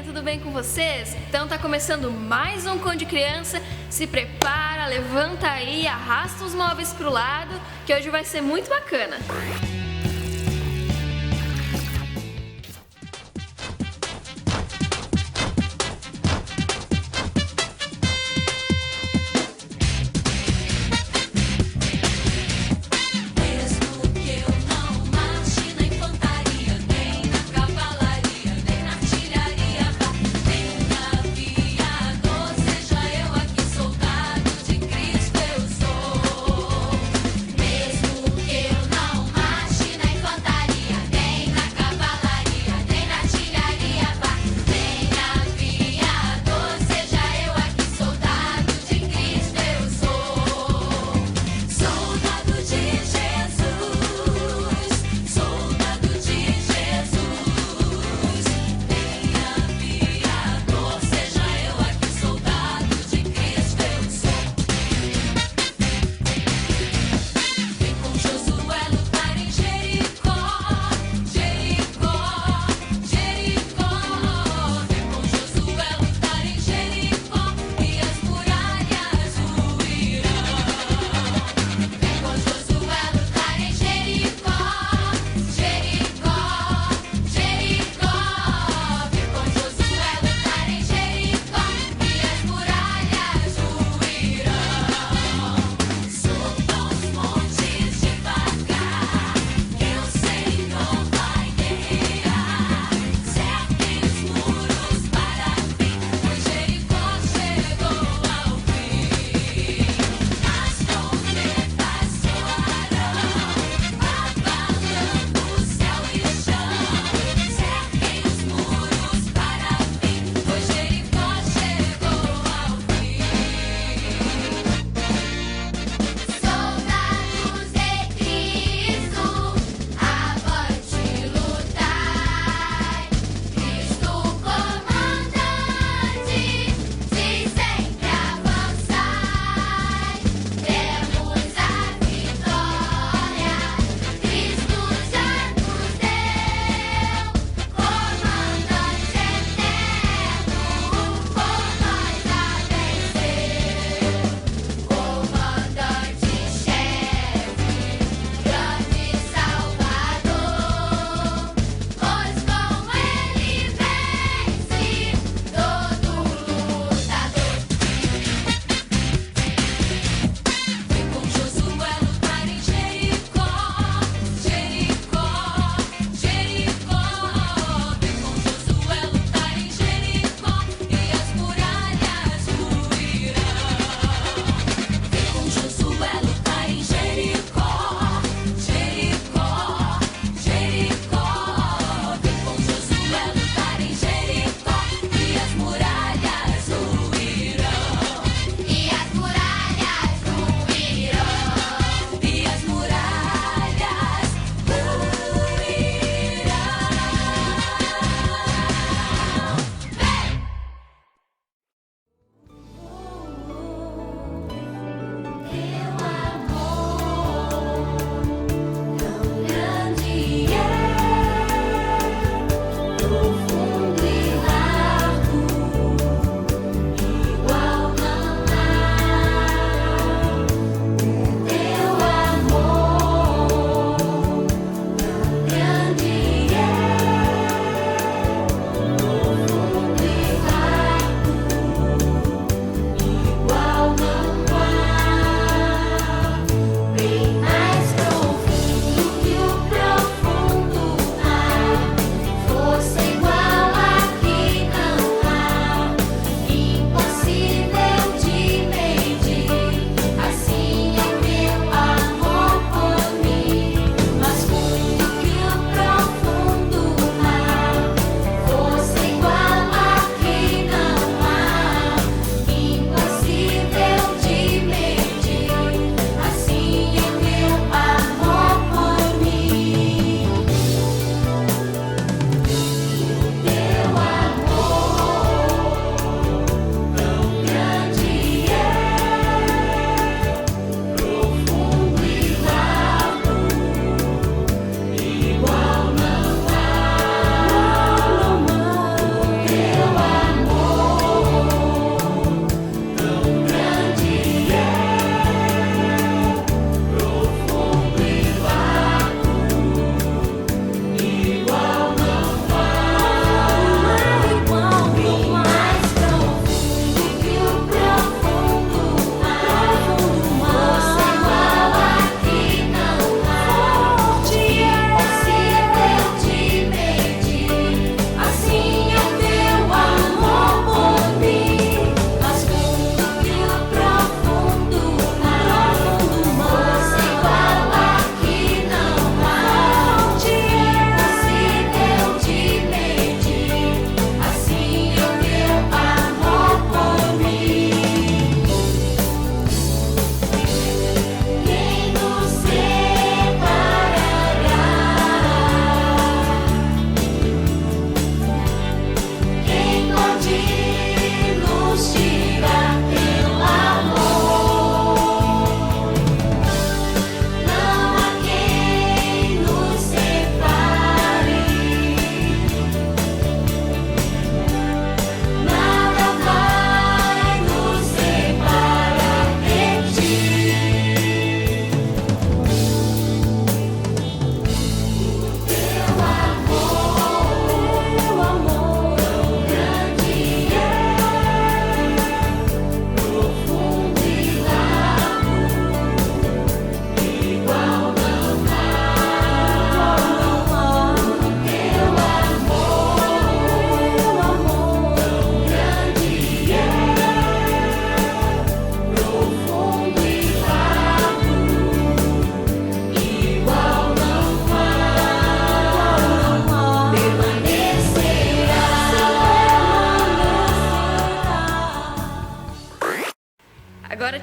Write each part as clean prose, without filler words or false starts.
tudo bem com vocês? Então tá começando mais um Conde Criança. Se prepara, levanta aí, arrasta os móveis pro lado, que hoje vai ser muito bacana.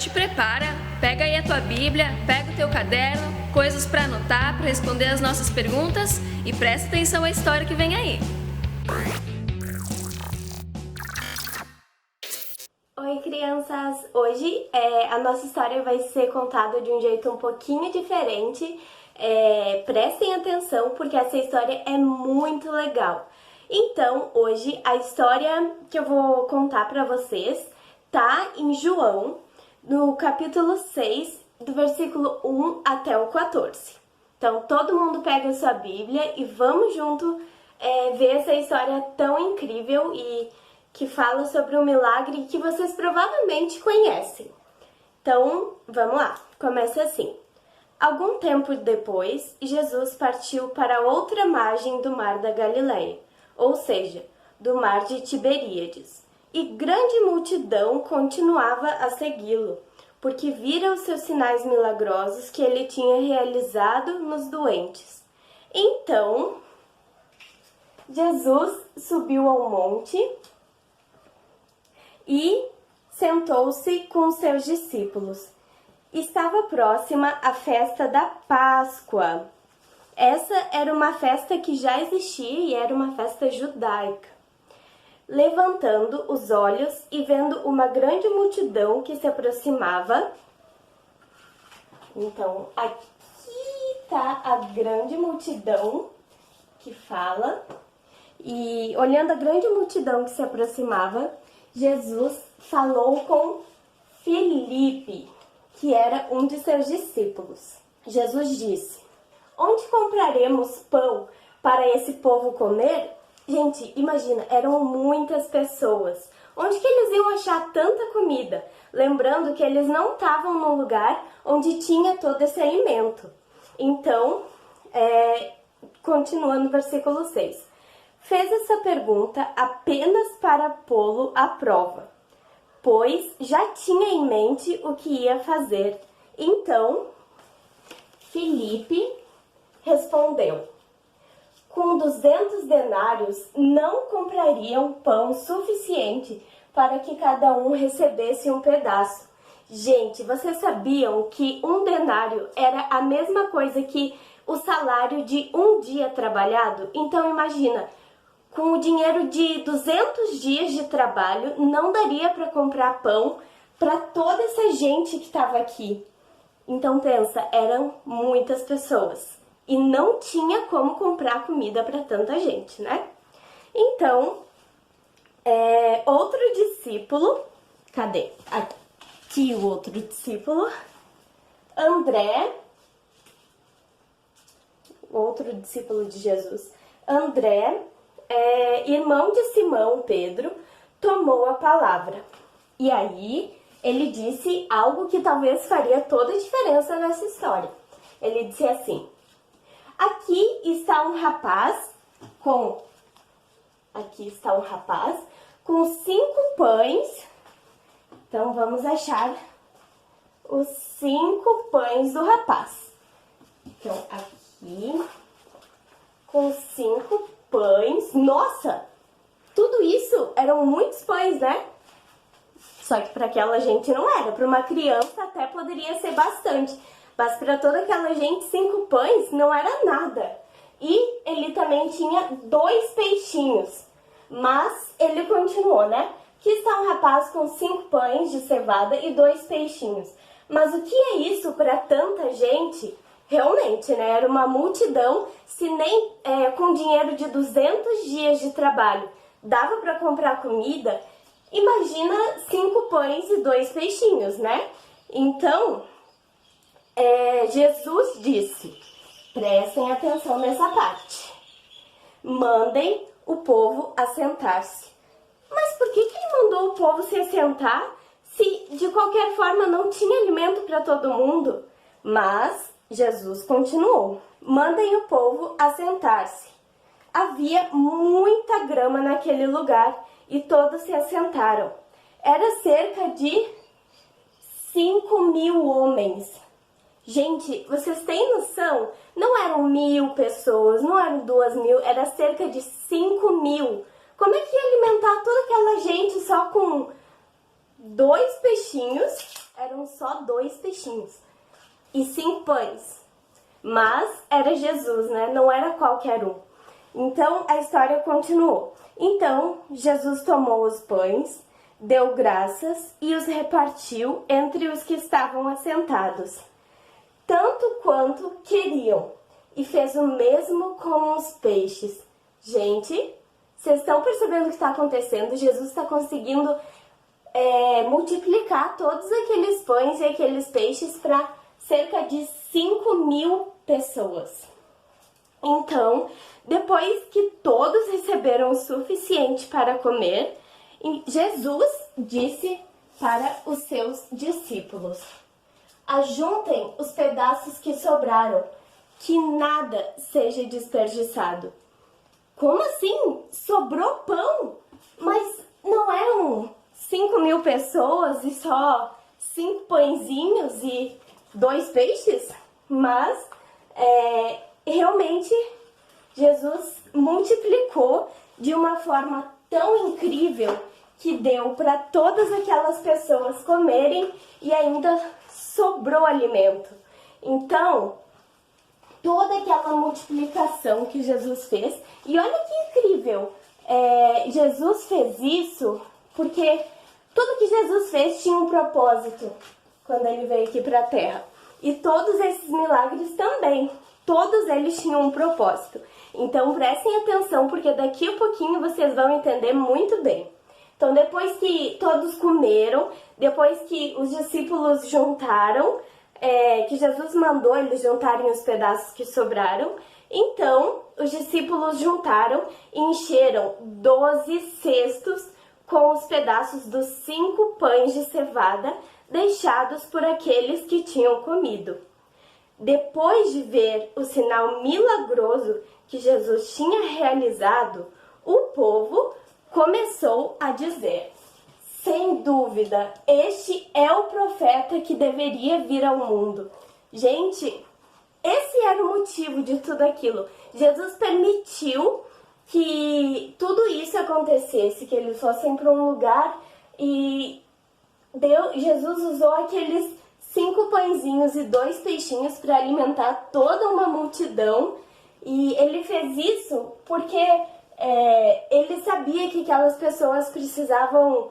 te prepara, pega aí a tua Bíblia, pega o teu caderno, coisas para anotar, para responder as nossas perguntas e presta atenção à história que vem aí. Oi, crianças! Hoje a nossa história vai ser contada de um jeito um pouquinho diferente. Prestem atenção porque essa história é muito legal. Então, hoje a história que eu vou contar para vocês tá em João, no capítulo 6, do versículo 1 até o 14. Então, todo mundo pega a sua Bíblia e vamos junto ver essa história tão incrível e que fala sobre um milagre que vocês provavelmente conhecem. Então, vamos lá. Começa assim. Algum tempo depois, Jesus partiu para outra margem do mar da Galileia, ou seja, do mar de Tiberíades. E grande multidão continuava a segui-lo, porque vira os seus sinais milagrosos que ele tinha realizado nos doentes. Então, Jesus subiu ao monte e sentou-se com seus discípulos. Estava próxima a festa da Páscoa. Essa era uma festa que já existia e era uma festa judaica. Levantando os olhos e vendo uma grande multidão que se aproximava. Então, aqui está a grande multidão que fala. E olhando a grande multidão que se aproximava, Jesus falou com Filipe, que era um de seus discípulos. Jesus disse: "Onde compraremos pão para esse povo comer?" Gente, imagina, eram muitas pessoas. Onde que eles iam achar tanta comida? Lembrando que eles não estavam num lugar onde tinha todo esse alimento. Então, continua no versículo 6. Fez essa pergunta apenas para pô-lo à prova, pois já tinha em mente o que ia fazer. Então, Filipe respondeu: "Com 200 denários não comprariam pão suficiente para que cada um recebesse um pedaço." Gente, vocês sabiam que um denário era a mesma coisa que o salário de um dia trabalhado? Então imagina, com o dinheiro de 200 dias de trabalho, não daria para comprar pão para toda essa gente que estava aqui. Então pensa, eram muitas pessoas. E não tinha como comprar comida para tanta gente, né? Então, outro discípulo... Cadê? Aqui o outro discípulo. André, outro discípulo de Jesus. André, irmão de Simão Pedro, tomou a palavra. E aí, ele disse algo que talvez faria toda a diferença nessa história. Ele disse assim: Aqui está um rapaz com 5 pães. Então, vamos achar os 5 pães do rapaz. Então, aqui, com 5 pães. Nossa! Tudo isso eram muitos pães, né? Só que para aquela gente não era. Para uma criança até poderia ser bastante. Mas para toda aquela gente, 5 pães não era nada. E ele também tinha 2 peixinhos. Mas ele continuou, né? Aqui está um rapaz com 5 pães de cevada e 2 peixinhos. Mas o que é isso para tanta gente? Realmente, né? Era uma multidão. Se nem com dinheiro de 200 dias de trabalho dava para comprar comida, imagina 5 pães e 2 peixinhos, né? Então, Jesus disse, prestem atenção nessa parte: mandem o povo assentar-se. Mas por que ele mandou o povo se assentar se de qualquer forma não tinha alimento para todo mundo? Mas Jesus continuou: mandem o povo assentar-se. Havia muita grama naquele lugar e todos se assentaram. Era cerca de 5.000 homens. Gente, vocês têm noção? Não eram 1.000 pessoas, não eram 2.000, era cerca de 5.000. Como é que ia alimentar toda aquela gente só com 2 peixinhos? eram só 2 peixinhos e 5 pães. Mas era Jesus, né? Não era qualquer um. Então a história continuou. Então Jesus tomou os pães, deu graças e os repartiu entre os que estavam assentados, tanto quanto queriam, e fez o mesmo com os peixes. Gente, vocês estão percebendo o que está acontecendo? Jesus está conseguindo multiplicar todos aqueles pães e aqueles peixes para cerca de 5.000 pessoas. Então, depois que todos receberam o suficiente para comer, Jesus disse para os seus discípulos: ajuntem os pedaços que sobraram, que nada seja desperdiçado. Como assim? Sobrou pão? Mas não eram 5.000 pessoas e só 5 pãezinhos e 2 peixes? Mas realmente Jesus multiplicou de uma forma tão incrível que deu para todas aquelas pessoas comerem e ainda sobrou alimento. Então, toda aquela multiplicação que Jesus fez, e olha que incrível, Jesus fez isso porque tudo que Jesus fez tinha um propósito quando ele veio aqui para a Terra. E todos esses milagres também, todos eles tinham um propósito. Então prestem atenção, porque daqui a pouquinho vocês vão entender muito bem. Então depois que todos comeram, depois que os discípulos juntaram, que Jesus mandou eles juntarem os pedaços que sobraram, então os discípulos juntaram e encheram 12 cestos com os pedaços dos 5 pães de cevada deixados por aqueles que tinham comido. Depois de ver o sinal milagroso que Jesus tinha realizado, o povo começou a dizer: sem dúvida, este é o profeta que deveria vir ao mundo. Gente, esse era o motivo de tudo aquilo. Jesus permitiu que tudo isso acontecesse, que eles fossem para um lugar e Jesus usou aqueles 5 pãezinhos e 2 peixinhos para alimentar toda uma multidão. E ele fez isso porque ele sabia que aquelas pessoas precisavam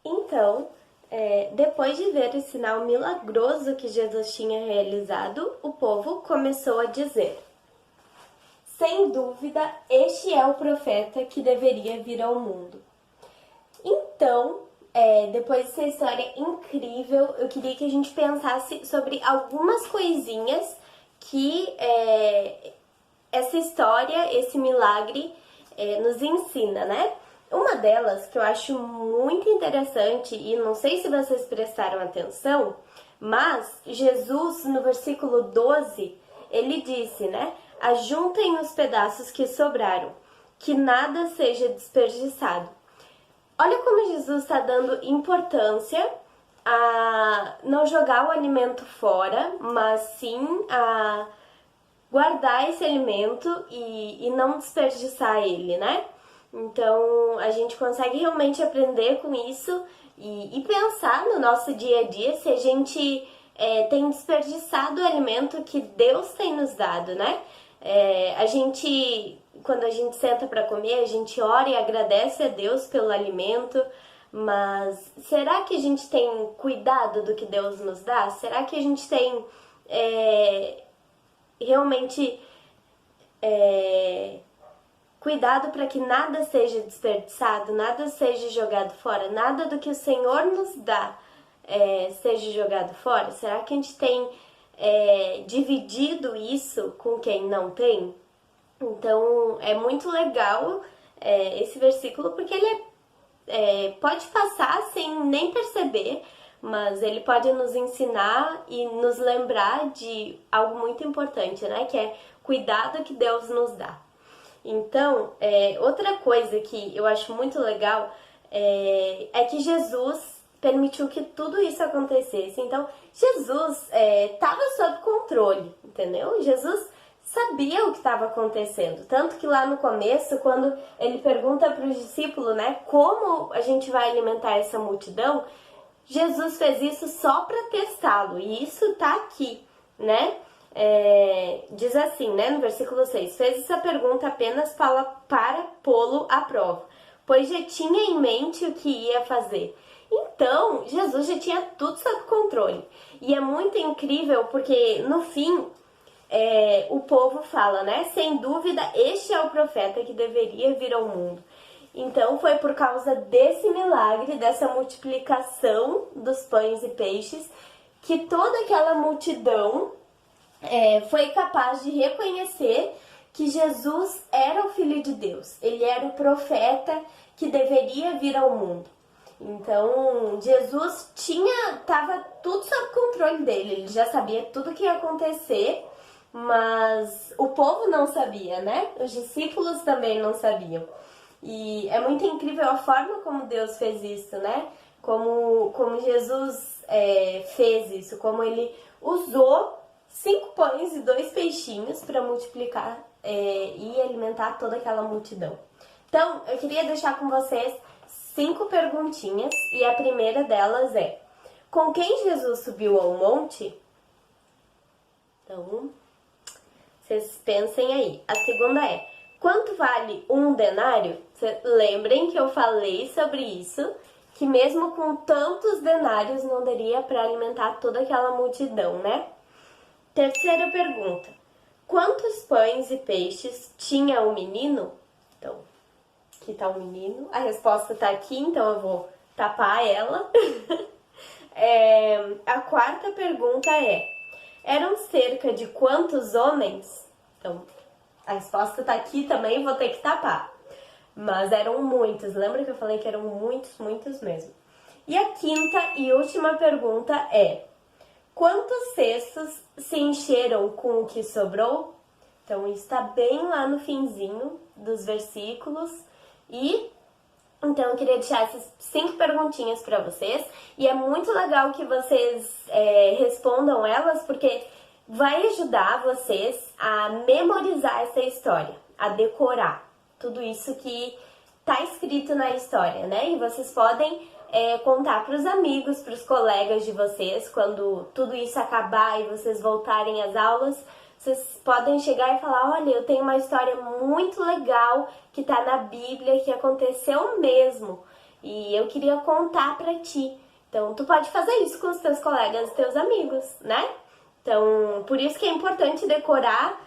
Então, depois de ver o sinal milagroso que Jesus tinha realizado, o povo começou a dizer: sem dúvida, este é o profeta que deveria vir ao mundo. Então, depois dessa história incrível, eu queria que a gente pensasse sobre algumas coisinhas que essa história, esse milagre, nos ensina, né? Uma delas que eu acho muito interessante, e não sei se vocês prestaram atenção, mas Jesus, no versículo 12, ele disse, né? Ajuntem os pedaços que sobraram, que nada seja desperdiçado. Olha como Jesus está dando importância a não jogar o alimento fora, mas sim a guardar esse alimento e não desperdiçar ele, né? Então a gente consegue realmente aprender com isso e pensar no nosso dia a dia se a gente tem desperdiçado o alimento que Deus tem nos dado, né? Quando a gente senta para comer, a gente ora e agradece a Deus pelo alimento, mas será que a gente tem cuidado do que Deus nos dá? Será que a gente tem realmente cuidado para que nada seja desperdiçado, nada seja jogado fora, nada do que o Senhor nos dá seja jogado fora? Será que a gente tem dividido isso com quem não tem? Então é muito legal esse versículo, porque ele pode passar sem nem perceber, mas ele pode nos ensinar e nos lembrar de algo muito importante, né? Que é cuidado que Deus nos dá. Então, outra coisa que eu acho muito legal é que Jesus permitiu que tudo isso acontecesse. Então, Jesus estava sob controle, entendeu? Jesus sabia o que estava acontecendo. Tanto que lá no começo, quando ele pergunta para os discípulos, né, como a gente vai alimentar essa multidão, Jesus fez isso só para testá-lo. E isso está aqui, né? Diz assim, né, no versículo 6, fez essa pergunta apenas para pô-lo à prova, pois já tinha em mente o que ia fazer. Então, Jesus já tinha tudo sob controle. E é muito incrível porque, no fim, o povo fala, né, sem dúvida, este é o profeta que deveria vir ao mundo. Então, foi por causa desse milagre, dessa multiplicação dos pães e peixes, que toda aquela multidão foi capaz de reconhecer que Jesus era o Filho de Deus. Ele era o profeta que deveria vir ao mundo. Então, Jesus estava tudo sob controle dele. Ele já sabia tudo o que ia acontecer, mas o povo não sabia, né? Os discípulos também não sabiam. E é muito incrível a forma como Deus fez isso, né? Como Jesus fez isso, como ele usou 5 pães e 2 peixinhos para multiplicar e alimentar toda aquela multidão. Então, eu queria deixar com vocês 5 perguntinhas, e a primeira delas é: com quem Jesus subiu ao monte? Então, vocês pensem aí. A segunda é: quanto vale um denário? Lembrem que eu falei sobre isso, que mesmo com tantos denários não daria para alimentar toda aquela multidão, né? Terceira pergunta: quantos pães e peixes tinha o menino? Então, aqui tá o menino. A resposta tá aqui, então eu vou tapar ela. A quarta pergunta é: eram cerca de quantos homens? Então, a resposta tá aqui também, vou ter que tapar. Mas eram muitos. Lembra que eu falei que eram muitos, muitos mesmo. E a quinta e última pergunta é: quantos cestos se encheram com o que sobrou? Então, está bem lá no finzinho dos versículos. E então eu queria deixar essas 5 perguntinhas para vocês. E é muito legal que vocês respondam elas, porque vai ajudar vocês a memorizar essa história, a decorar tudo isso que está escrito na história, né? E vocês podem contar para os amigos, para os colegas de vocês, quando tudo isso acabar e vocês voltarem às aulas, vocês podem chegar e falar: olha, eu tenho uma história muito legal que está na Bíblia, que aconteceu mesmo, e eu queria contar para ti. Então, tu pode fazer isso com os teus colegas e teus amigos, né? Então, por isso que é importante decorar,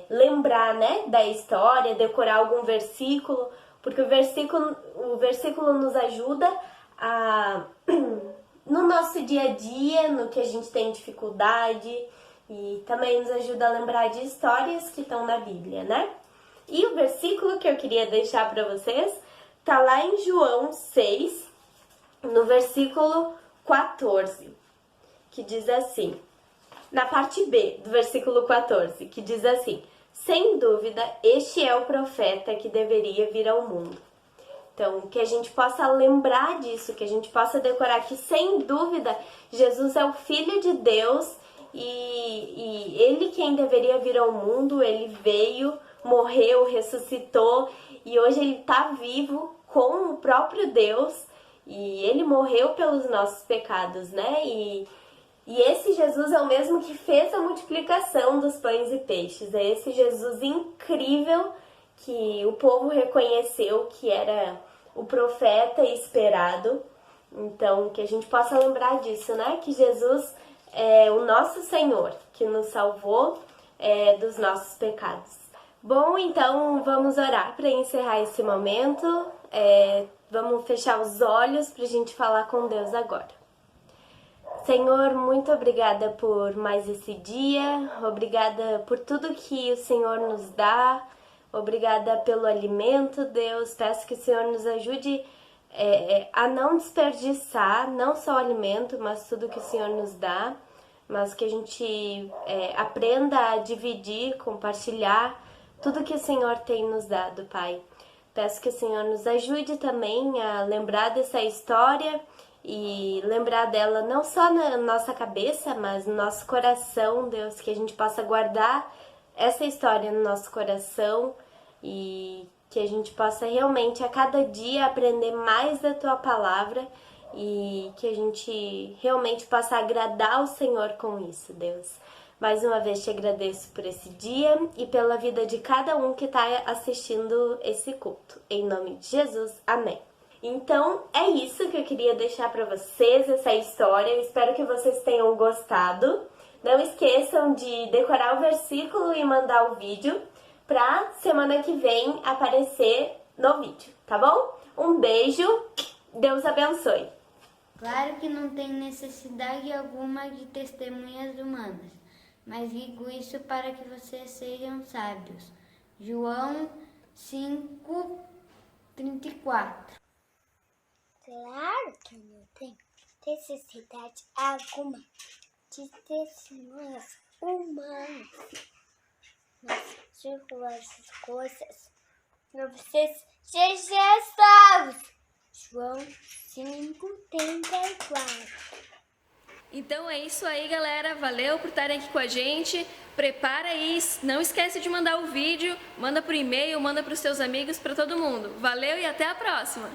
lembrar, né, da história, decorar algum versículo, porque o versículo nos ajuda no nosso dia a dia, no que a gente tem dificuldade, e também nos ajuda a lembrar de histórias que estão na Bíblia, né? E o versículo que eu queria deixar para vocês tá lá em João 6, no versículo 14, que diz assim, na parte B do versículo 14, que diz assim: sem dúvida, este é o profeta que deveria vir ao mundo. Então, que a gente possa lembrar disso, que a gente possa decorar que, sem dúvida, Jesus é o Filho de Deus e ele quem deveria vir ao mundo, ele veio, morreu, ressuscitou e hoje ele está vivo com o próprio Deus e ele morreu pelos nossos pecados, né? E esse Jesus é o mesmo que fez a multiplicação dos pães e peixes. É esse Jesus incrível que o povo reconheceu que era o profeta esperado. Então, que a gente possa lembrar disso, né? Que Jesus é o nosso Senhor, que nos salvou dos nossos pecados. Bom, então vamos orar para encerrar esse momento. Vamos fechar os olhos para a gente falar com Deus agora. Senhor, muito obrigada por mais esse dia, obrigada por tudo que o Senhor nos dá, obrigada pelo alimento, Deus. Peço que o Senhor nos ajude a não desperdiçar, não só o alimento, mas tudo que o Senhor nos dá, mas que a gente aprenda a dividir, compartilhar tudo que o Senhor tem nos dado, Pai. Peço que o Senhor nos ajude também a lembrar dessa história e lembrar dela não só na nossa cabeça, mas no nosso coração, Deus, que a gente possa guardar essa história no nosso coração e que a gente possa realmente a cada dia aprender mais da Tua palavra e que a gente realmente possa agradar o Senhor com isso, Deus. Mais uma vez te agradeço por esse dia e pela vida de cada um que está assistindo esse culto. Em nome de Jesus, amém. Então, é isso que eu queria deixar para vocês, essa história. Eu espero que vocês tenham gostado. Não esqueçam de decorar o versículo e mandar o vídeo para semana que vem aparecer no vídeo, tá bom? Um beijo, Deus abençoe. Claro que não tem necessidade alguma de testemunhas humanas, mas digo isso para que vocês sejam sábios. João 5:34. Claro que não tem necessidade alguma de testemunhas humanas, mas digo essas coisas para vocês sejam salvos. João 5:34. Então é isso aí, galera. Valeu por estarem aqui com a gente. Prepara aí, não esquece de mandar o vídeo, manda por e-mail, manda para os seus amigos, para todo mundo. Valeu e até a próxima!